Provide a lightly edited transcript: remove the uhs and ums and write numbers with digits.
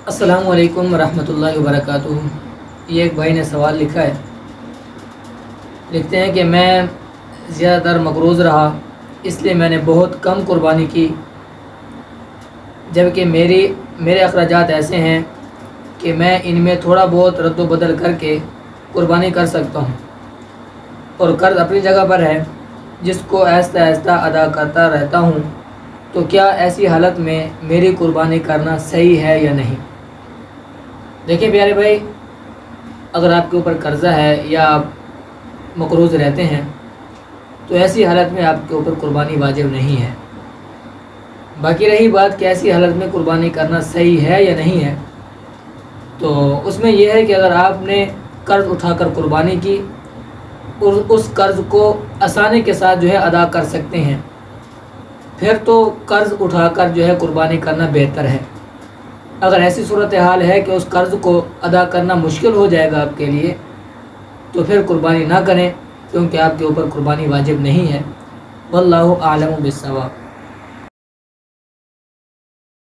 अस्सलामु अलैकुम रहमतुल्लाहि वबरकातुहू। ये एक भाई ने सवाल लिखा है। लिखते हैं कि मैं ज़्यादातर मकरूज़ रहा, इसलिए मैंने बहुत कम कुर्बानी की, जबकि मेरे अखराजात ऐसे हैं कि मैं इनमें थोड़ा बहुत रद्द बदल करके कुर्बानी कर सकता हूँ, और कर्ज़ अपनी जगह पर है जिसको आहिस्ता आहिस्ता अदा करता रहता हूँ। तो क्या ऐसी हालत में मेरी कुर्बानी करना सही है या नहीं? देखिए प्यारे भाई, अगर आपके ऊपर कर्ज़ा है या आप मकरूज़ रहते हैं तो ऐसी हालत में आपके ऊपर कुर्बानी वाजिब नहीं है। बाकी रही बात कि ऐसी हालत में कुर्बानी करना सही है या नहीं है, तो उसमें यह है कि अगर आपने कर्ज़ उठाकर कुर्बानी की और उस कर्ज़ को आसानी के साथ अदा कर सकते हैं, फिर तो कर्ज़ उठाकर कुर्बानी करना बेहतर है। अगर ऐसी सूरत हाल है कि उस कर्ज़ को अदा करना मुश्किल हो जाएगा आपके लिए, तो फिर कुर्बानी ना करें, क्योंकि आपके ऊपर कुर्बानी वाजिब नहीं है। वल्लाहु आलमु बिस्सवाब।